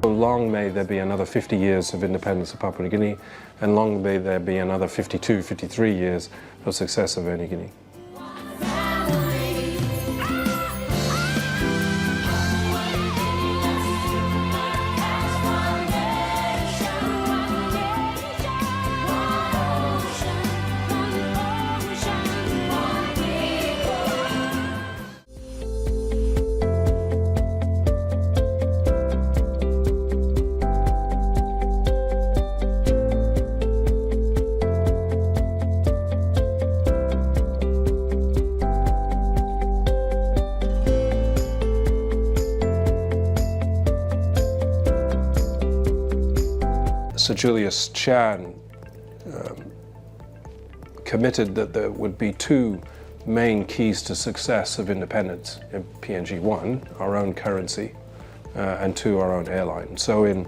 Long may there be another 50 years of independence of Papua New Guinea, and long may there be another 52, 53 years of success of Air Niugini. Sir Julius Chan committed that there would be two main keys to success of independence in PNG. One, our own currency, and two, our own airline. So in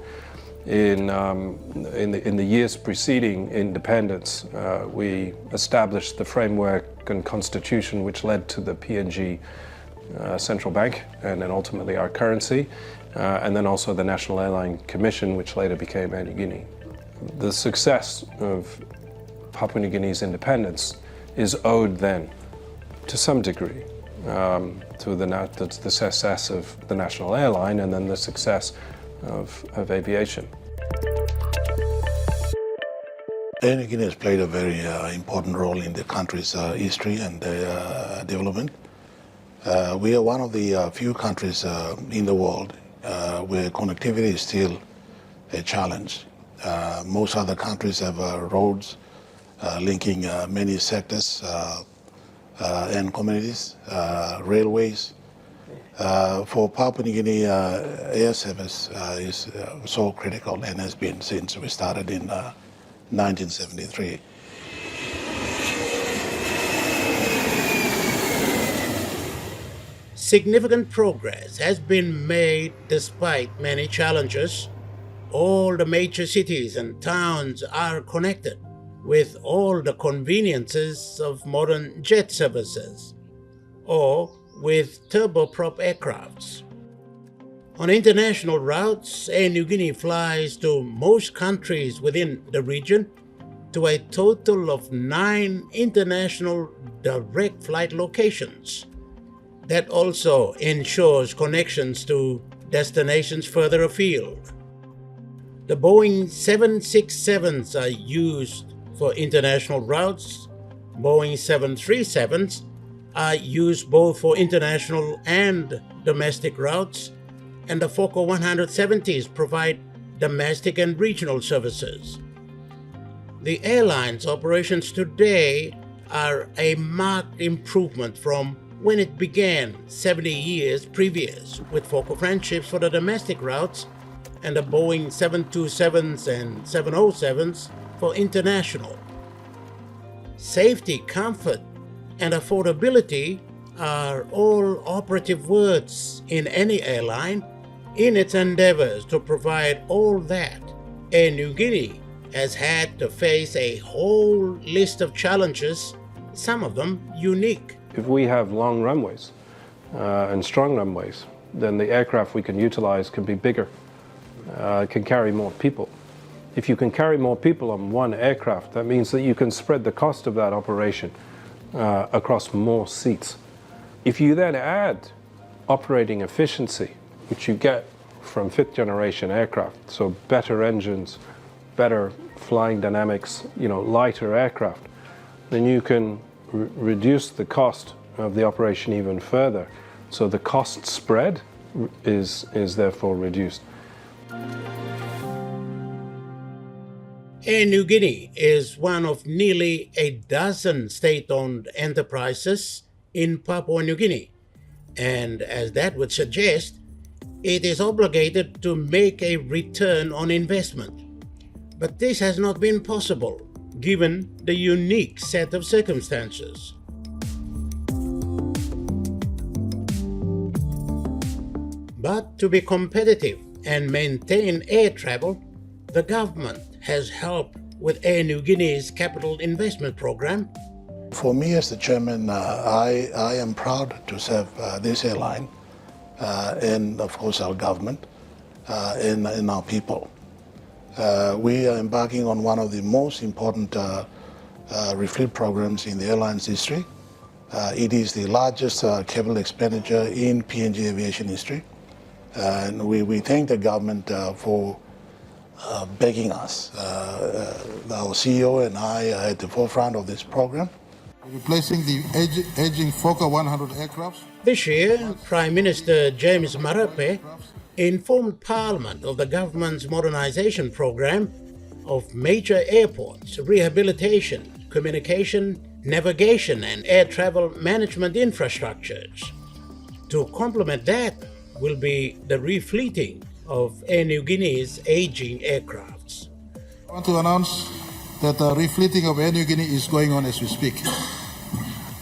the years preceding independence, we established the framework and constitution which led to the PNG Central Bank, and then ultimately our currency, and then also the National Airline Commission, which later became Air Niugini. The success of Papua New Guinea's independence is owed then, to some degree, to the success of the national airline and then the success of aviation. Air Niugini has played a very important role in the country's history and development. We are one of the few countries in the world where connectivity is still a challenge. Most other countries have roads linking many sectors and communities, railways. For Papua New Guinea, air service is so critical and has been since we started in 1973. Significant progress has been made despite many challenges. All the major cities and towns are connected with all the conveniences of modern jet services or with turboprop aircrafts. On international routes, Air Niugini flies to most countries within the region to a total of 9 international direct flight locations. That also ensures connections to destinations further afield. The Boeing 767s are used for international routes. Boeing 737s are used both for international and domestic routes, and the Fokker 170s provide domestic and regional services. The airline's operations today are a marked improvement from when it began 70 years previous, with Fokker friendships for the domestic routes and the Boeing 727s and 707s for international. Safety, comfort, and affordability are all operative words in any airline. In its endeavors to provide all that, Air Niugini has had to face a whole list of challenges, some of them unique. If we have long runways and strong runways, then the aircraft we can utilize can be bigger, can carry more people. If you can carry more people on one aircraft, that means that you can spread the cost of that operation across more seats. If you then add operating efficiency, which you get from 5th generation aircraft, so better engines, better flying dynamics, lighter aircraft, then you can reduce the cost of the operation even further. So the cost spread is therefore reduced. Air Niugini is one of nearly a dozen state-owned enterprises in Papua New Guinea, and as that would suggest, it is obligated to make a return on investment. But this has not been possible, given the unique set of circumstances. But to be competitive and maintain air travel, the government has helped with Air Niugini's capital investment program. For me as the chairman, I am proud to serve this airline and of course our government in our people. We are embarking on one of the most important refleet programs in the airline's history. It is the largest capital expenditure in PNG aviation history. And we thank the government for backing us. Our CEO and I are at the forefront of this program. Replacing the aging Fokker 100 aircrafts. This year, Prime Minister James Marape informed Parliament of the government's modernisation program of major airports, rehabilitation, communication, navigation and air travel management infrastructures. To complement that will be the refleeting of Air Niugini's aging aircrafts. I want to announce that the refleeting of Air Niugini is going on as we speak.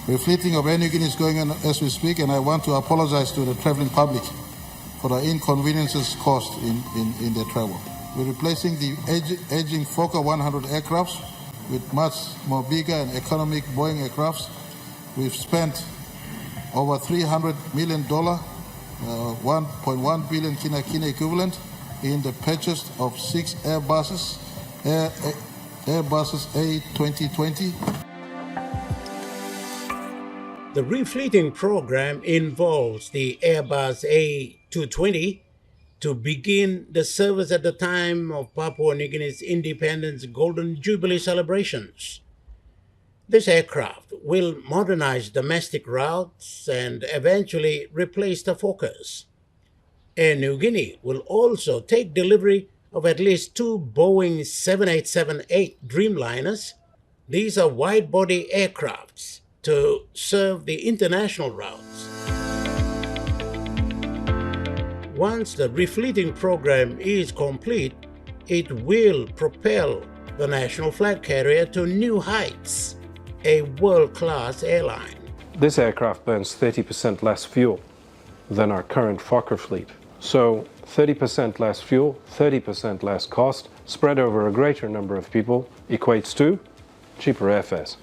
Refleeting of Air Niugini is going on as we speak, and I want to apologize to the traveling public for the inconveniences caused in their travel. We're replacing the aging Fokker 100 aircrafts with much more bigger and economic Boeing aircrafts. We've spent over $300 million, 1.1 billion kina equivalent, in the purchase of 6 Airbuses, Airbuses A2020. The refleeting program involves the Airbus A220 to begin the service at the time of Papua New Guinea's independence Golden Jubilee celebrations. This aircraft will modernize domestic routes and eventually replace the Fokkers. Air Niugini will also take delivery of at least 2 Boeing 787-8 Dreamliners. These are wide-body aircrafts to serve the international routes. Once the refleeting program is complete, it will propel the national flag carrier to new heights, a world-class airline. This aircraft burns 30% less fuel than our current Fokker fleet. So 30% less fuel, 30% less cost, spread over a greater number of people equates to cheaper airfares.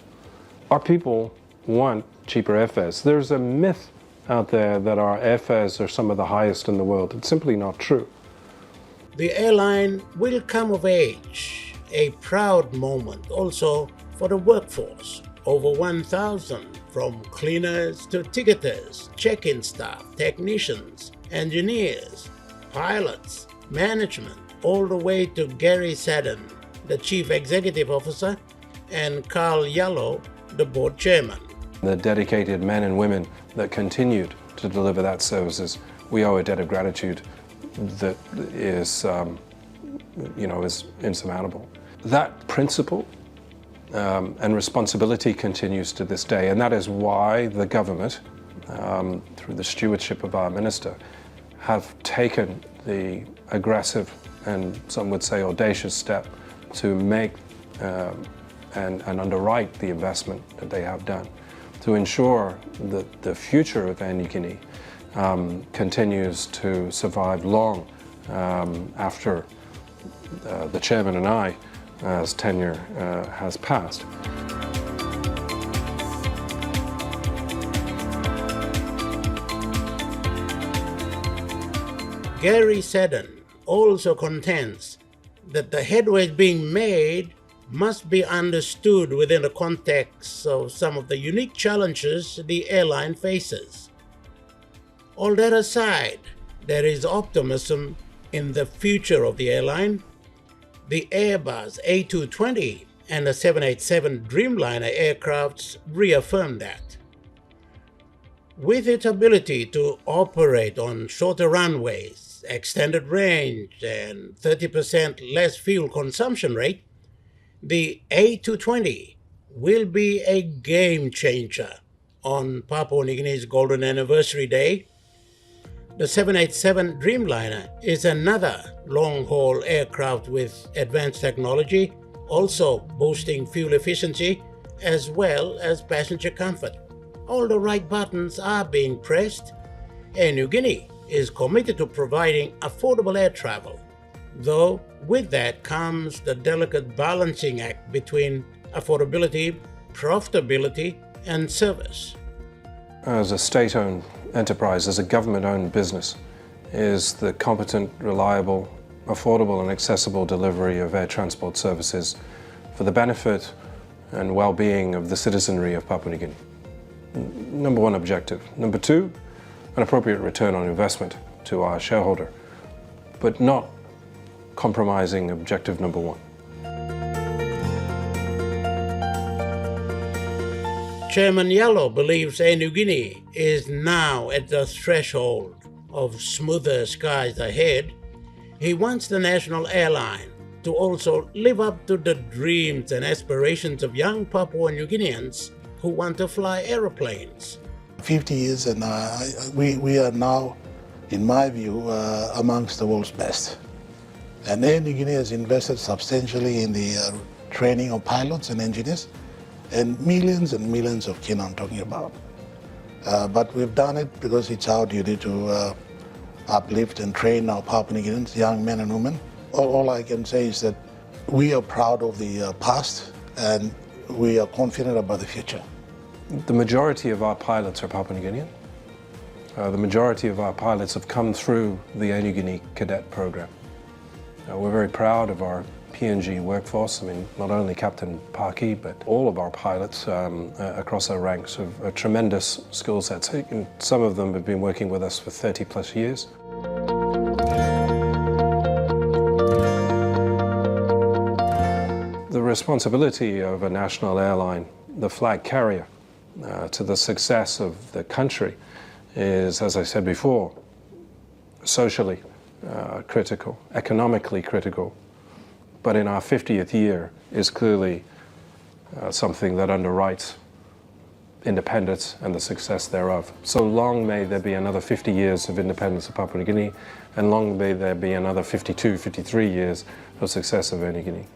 Our people want cheaper airfares. There's a myth out there that our airfares are some of the highest in the world. It's simply not true. The airline will come of age, a proud moment also for the workforce. Over 1,000, from cleaners to ticketers, check-in staff, technicians, engineers, pilots, management, all the way to Gary Sadden, the Chief Executive Officer, and Carl Yallo, the Board Chairman. The dedicated men and women that continued to deliver that services, we owe a debt of gratitude that is, is insurmountable. That principle and responsibility continues to this day, and that is why the government, through the stewardship of our minister, have taken the aggressive and some would say audacious step to make and underwrite the investment that they have done to ensure that the future of Air Niugini continues to survive long after the chairman and I's tenure has passed. Gary Sadden also contends that the headway being made must be understood within the context of some of the unique challenges the airline faces. All that aside, there is optimism in the future of the airline. The Airbus A220 and the 787 Dreamliner aircrafts reaffirm that. With its ability to operate on shorter runways, extended range, and 30% less fuel consumption rate, the A220 will be a game changer on Papua New Guinea's Golden Anniversary Day. The 787 Dreamliner is another long-haul aircraft with advanced technology, also boasting fuel efficiency as well as passenger comfort. All the right buttons are being pressed. Air Niugini is committed to providing affordable air travel, though with that comes the delicate balancing act between affordability, profitability, and service. As a state-owned enterprise, as a government-owned business, is the competent, reliable, affordable and accessible delivery of air transport services for the benefit and well-being of the citizenry of Papua New Guinea. Number one objective. Number two, an appropriate return on investment to our shareholder, but not compromising objective number one. Chairman Yallo believes Air Niugini is now at the threshold of smoother skies ahead. He wants the national airline to also live up to the dreams and aspirations of young Papua New Guineans who want to fly aeroplanes. 50 years and we are now, in my view, amongst the world's best. And Air Niugini has invested substantially in the training of pilots and engineers, and millions of kin I'm talking about. But we've done it because it's our duty to uplift and train our Papua New Guineans, young men and women. All I can say is that we are proud of the past and we are confident about the future. The majority of our pilots are Papua New Guinean. The majority of our pilots have come through the Air Niugini cadet program. We're very proud of our PNG workforce. I mean, not only Captain Parkey, but all of our pilots across our ranks have tremendous skill sets. Some of them have been working with us for 30 plus years. The responsibility of a national airline, the flag carrier, to the success of the country is, as I said before, socially critical, economically critical, but in our 50th year is clearly something that underwrites independence and the success thereof. So long may there be another 50 years of independence of Papua New Guinea, and long may there be another 52, 53 years of success of Air Niugini.